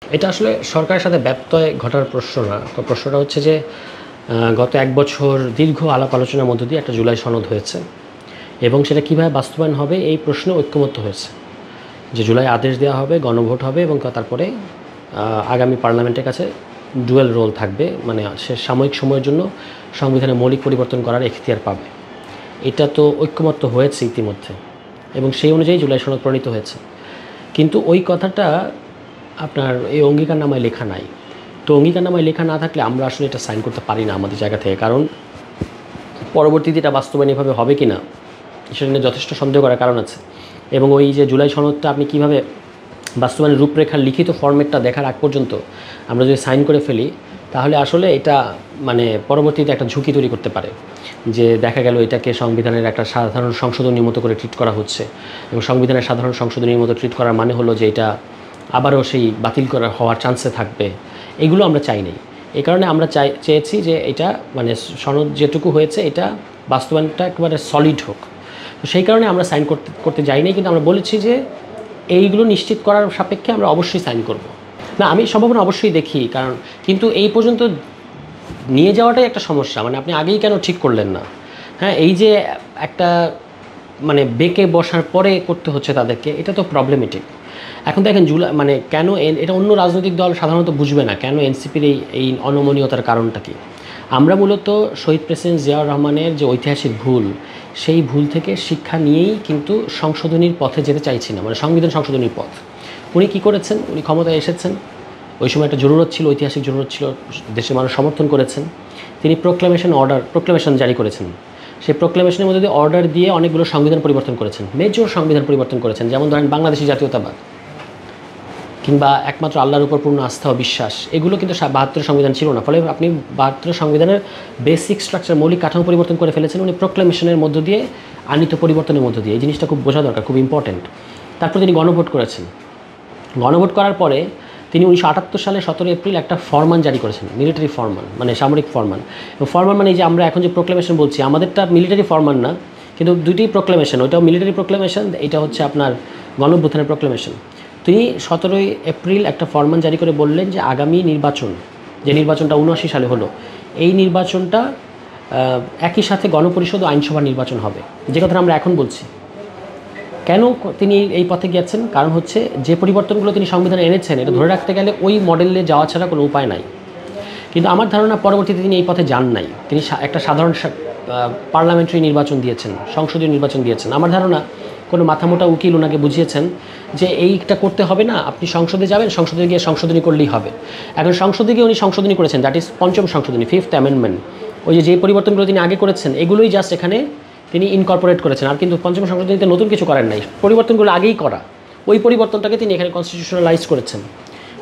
এটা আসলে সরকারের সাথে ব্যত্যয় ঘটার প্রশ্ন না। তো প্রশ্নটা হচ্ছে যে গত ১ বছর দীর্ঘ আলাপ আলোচনার মধ্য দিয়ে একটা জুলাই সনদ হয়েছে এবং সেটা কীভাবে বাস্তবায়ন হবে এই প্রশ্নে ঐক্যমত্য হয়েছে যে জুলাই আদেশ দেওয়া হবে, গণভোট হবে এবং তারপরে আগামী পার্লামেন্টের কাছে ডুয়েল রোল থাকবে, মানে সে সাময়িক সময়ের জন্য সংবিধানের মৌলিক পরিবর্তন করার এখতিয়ার পাবে। এটা তো ঐক্যমত্য হয়েছে ইতিমধ্যে এবং সেই অনুযায়ী জুলাই সনদ প্রণীত হয়েছে। কিন্তু ওই কথাটা আপনার এই অঙ্গীকারনামায় লেখা নাই। তো অঙ্গীকারনামায় লেখা না থাকলে আমরা আসলে এটা সাইন করতে পারি না আমাদের জায়গা থেকে, কারণ পরবর্তীতে এটা বাস্তবায়ন এভাবে হবে কি না সেটা নিয়ে যথেষ্ট সন্দেহ করার কারণ আছে। এবং ওই যে জুলাই সনদটা আপনি কীভাবে বাস্তবায়নের রূপরেখার লিখিত ফরম্যাটটা দেখার আগ পর্যন্ত আমরা যদি সাইন করে ফেলি তাহলে আসলে এটা মানে পরবর্তীতে একটা ঝুঁকি তৈরি করতে পারে যে দেখা গেল এটাকে সংবিধানের একটা সাধারণ সংশোধনীর মতো করে ট্রিট করা হচ্ছে এবং সংবিধানের সাধারণ সংশোধনীর মতো ট্রিট করার মানে হলো যে এটা আবারও সেই বাতিল করা হওয়ার চান্সে থাকবে। এগুলো আমরা চাই নাই। এই কারণে আমরা চেয়েছি যে এটা মানে সনদ যেটুকু হয়েছে এটা বাস্তবায়নটা একেবারে সলিড হোক। তো সেই কারণে আমরা সাইন করতে যাই নাই, কিন্তু আমরা বলেছি যে এইগুলো নিশ্চিত করার সাপেক্ষে আমরা অবশ্যই সাইন করব। না, আমি সম্ভাবনা অবশ্যই দেখি, কারণ কিন্তু এই পর্যন্ত নিয়ে যাওয়াটাই একটা সমস্যা। মানে আপনি আগেই কেন ঠিক করলেন না? হ্যাঁ, এই যে একটা মানে বেঁকে বসার পরে করতে হচ্ছে তাদেরকে, এটা তো প্রবলেমেটিক। এখন দেখেন জুলাই মানে কেন এটা অন্য রাজনৈতিক দল সাধারণত বুঝবে না কেন এনসিপির এই অনমনীয়তার কারণটা কি। আমরা মূলত শহীদ প্রেসিডেন্ট জিয়াউর রহমানের যে ঐতিহাসিক ভুল, সেই ভুল থেকে শিক্ষা নিয়েই কিন্তু সংশোধনীর পথে যেতে চাইছি না, মানে সংবিধান সংশোধনীর পথ। উনি কী করেছেন? উনি ক্ষমতায় এসেছেন, ওই সময় একটা জরুরত ছিল, ঐতিহাসিক জরুরত ছিল, দেশের মানুষ সমর্থন করেছেন। তিনি প্রোক্লেমেশন জারি করেছেন। সেই প্রোক্লেমেশনের মধ্যে দিয়ে অর্ডার দিয়ে অনেকগুলো সংবিধান পরিবর্তন করেছেন, মেজর সংবিধান পরিবর্তন করেছেন। যেমন ধরেন বাংলাদেশি জাতীয়তাবাদ কিংবা একমাত্র আল্লাহর উপর পূর্ণ আস্থা ও বিশ্বাস, এগুলো কিন্তু ৭২ সংবিধান ছিল না। ফলে আপনি ৭২ সংবিধানের বেসিক স্ট্রাকচার, মৌলিক কাঠামো পরিবর্তন করে ফেলেছেন উনি প্রোক্লেমেশনের মধ্য দিয়ে, আনিত পরিবর্তনের মধ্য দিয়ে। এই জিনিসটা খুব বোঝা দরকার, খুব ইম্পর্টেন্ট। তারপর তিনি গণভোট করেছেন। গণভোট করার পরে তিনি 1978 সালে 17 এপ্রিল একটা ফরমান জারি করেছেন, মিলিটারি ফরমান, মানে সামরিক ফরমান। এবং ফরমান মানে এই যে আমরা এখন যে প্রোক্লেমেশন বলছি, আমাদেরটা মিলিটারি ফরমান না, কিন্তু দুইটি প্রোক্লেমেশন, ওইটাও মিলিটারি প্রোক্লেমেশন, এটা হচ্ছে আপনার গণঅভ্যুত্থানের প্রোক্লেমেশন। তিনি 17 এপ্রিল একটা ফরমান জারি করে বললেন যে আগামী নির্বাচন, যে নির্বাচনটা 79 সালে হলো, এই নির্বাচনটা একই সাথে গণপরিষদ ও আইনসভা নির্বাচন হবে, যে কথাটা আমরা এখন বলছি। কেন তিনি এই পথে গেছেন? কারণ হচ্ছে যে পরিবর্তনগুলো তিনি সংবিধানে এনেছেন এটা ধরে রাখতে গেলে ওই মডেলে যাওয়া ছাড়া কোনো উপায় নাই। কিন্তু আমার ধারণা পরবর্তীতে তিনি এই পথে যান নাই। তিনি একটা সাধারণ পার্লামেন্টারি নির্বাচন দিয়েছেন, সংসদীয় নির্বাচন দিয়েছেন। আমার ধারণা কোনো মাথামোটা উকিল ওনাকে বুঝিয়েছেন যে এইটা করতে হবে না, আপনি সংসদে যাবেন, সংসদে গিয়ে সংশোধনী করলেই হবে। এখন সংসদে গিয়ে উনি সংশোধনী করেছেন, দ্যাট ইজ পঞ্চম সংশোধনী, 5th অ্যামেন্ডমেন্ট। ওই যে পরিবর্তনগুলো তিনি আগে করেছেন এগুলোই জাস্ট এখানে তিনি ইনকর্পোরেট করেছেন, আর কিন্তু পঞ্চম সংশোধনীতে নতুন কিছু করেন নাই। পরিবর্তনগুলো আগেই করা, ওই পরিবর্তনটাকে তিনি এখানে কনস্টিটিউশনালাইজ করেছেন।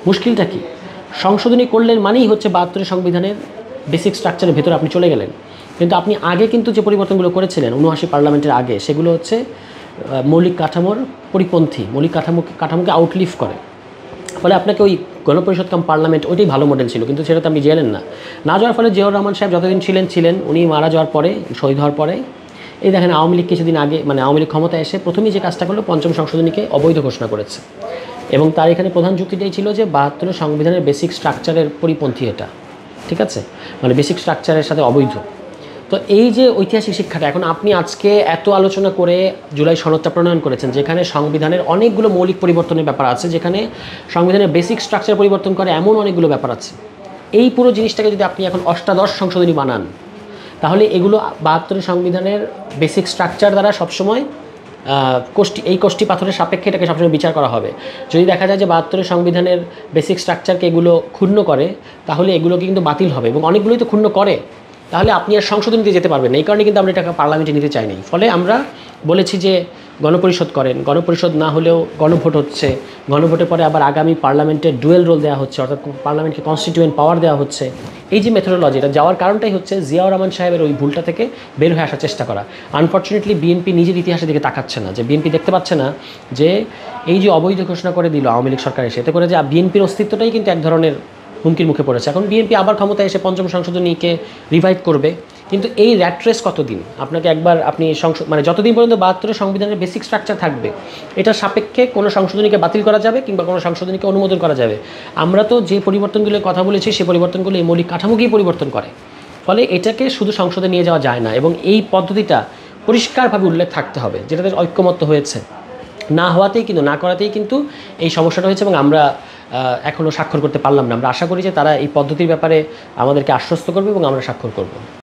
মুশকিলটা কি? সংশোধনী করলেন মানেই হচ্ছে ৭২ সংবিধানের বেসিক স্ট্রাকচারের ভেতরে আপনি চলে গেলেন। কিন্তু আপনি আগে কিন্তু যে পরিবর্তনগুলো করেছিলেন ৭৯ পার্লামেন্টের আগে, সেগুলো হচ্ছে মৌলিক কাঠামোর পরিপন্থী, মৌলিক কাঠামোকে আউটলিভ করে। ফলে আপনাকে ওই গণপরিষদ কাম পার্লামেন্ট ওইটাই ভালো মডেল ছিল, কিন্তু সেটাতে আপনি গেলেন না যাওয়ার ফলে জিয়াউর রহমান সাহেব যতদিন ছিলেন উনি মারা যাওয়ার পরে, শহীদ হওয়ার পরে, এই দেখেন আওয়ামী লীগ কিছুদিন আগে, মানে আওয়ামী লীগ ক্ষমতায় এসে প্রথমেই যে কাজটা করলো পঞ্চম সংশোধনীকে অবৈধ ঘোষণা করেছে। এবং তার এখানে প্রধান যুক্তিটাই ছিল যে ৭২ সংবিধানের বেসিক স্ট্রাকচারের পরিপন্থী এটা, ঠিক আছে, মানে বেসিক স্ট্রাকচারের সাথে অবৈধ। তো এই যে ঐতিহাসিক শিক্ষাটা এখন আপনি আজকে এত আলোচনা করে জুলাই সনদটা প্রণয়ন করেছেন, যেখানে সংবিধানের অনেকগুলো মৌলিক পরিবর্তনের ব্যাপার আছে, যেখানে সংবিধানের বেসিক স্ট্রাকচার পরিবর্তন করে এমন অনেকগুলো ব্যাপার আছে। এই পুরো জিনিসটাকে যদি আপনি এখন অষ্টাদশ সংশোধনী বানান, তাহলে এগুলো ৭২ সংবিধানের বেসিক স্ট্রাকচার দ্বারা সবসময় কোষ্ঠী পাথরের সাপেক্ষে এটাকে সবসময় বিচার করা হবে। যদি দেখা যায় যে ৭২ সংবিধানের বেসিক স্ট্রাকচারকে এগুলো ক্ষুণ্ণ করে, তাহলে এগুলোকে কিন্তু বাতিল হবে, এবং অনেকগুলোই তো ক্ষুণ্ণ করে, তাহলে আপনি আর সংশোধনীতে যেতে পারবেন না। এই কারণে কিন্তু আমরা এটাকে পার্লামেন্টে নিতে চাই নাই। ফলে আমরা বলেছি যে গণপরিষদ করেন, গণপরিষদ না হলেও গণভোট হচ্ছে, গণভোটের পরে আবার আগামী পার্লামেন্টে ডুয়েল রোল দেওয়া হচ্ছে, অর্থাৎ পার্লামেন্টকে কনস্টিটিউয়েন্ট পাওয়ার দেওয়া হচ্ছে। এই যে মেথোডোলজি, এটা যাওয়ার কারণটাই হচ্ছে জিয়াউর রহমান সাহেবের ওই ভুলটা থেকে বের হয়ে আসার চেষ্টা করা। আনফর্চুনেটলি বিএনপি নিজের ইতিহাসের দিকে তাকাচ্ছে না, যে বিএনপি দেখতে পাচ্ছে না যে এই যে অবৈধ ঘোষণা করে দিল আওয়ামী লীগ সরকার এসে, এতে করে যে বিএনপির অস্তিত্বটাই কিন্তু এক ধরনের হুমকির মুখে পড়েছে। এখন বিএনপি আবার ক্ষমতায় এসে পঞ্চম সংশোধনীকে রিভাইভ করবে, কিন্তু এই র্যাট রেস কতদিন? আপনাকে একবার আপনি মানে যতদিন পর্যন্ত ৭২ সংবিধানের বেসিক স্ট্রাকচার থাকবে এটার সাপেক্ষে কোনো সংশোধনীকে বাতিল করা যাবে কিংবা কোনো সংশোধনীকে অনুমোদন করা যাবে। আমরা তো যে পরিবর্তনগুলোর কথা বলেছি সেই পরিবর্তনগুলো এই মৌলিক কাঠামোকেই পরিবর্তন করে, ফলে এটাকে শুধু সংসদে নিয়ে যাওয়া যায় না এবং এই পদ্ধতিটা পরিষ্কারভাবে উল্লেখ থাকতে হবে, যেটাতে ঐক্যমত্য হয়েছে। না হওয়াতেই কিন্তু, না করাতেই কিন্তু এই সমস্যাটা হয়েছে এবং আমরা এখনও স্বাক্ষর করতে পারলাম না। আমরা আশা করি যে তারা এই পদ্ধতির ব্যাপারে আমাদেরকে আশ্বস্ত করবে এবং আমরা স্বাক্ষর করব।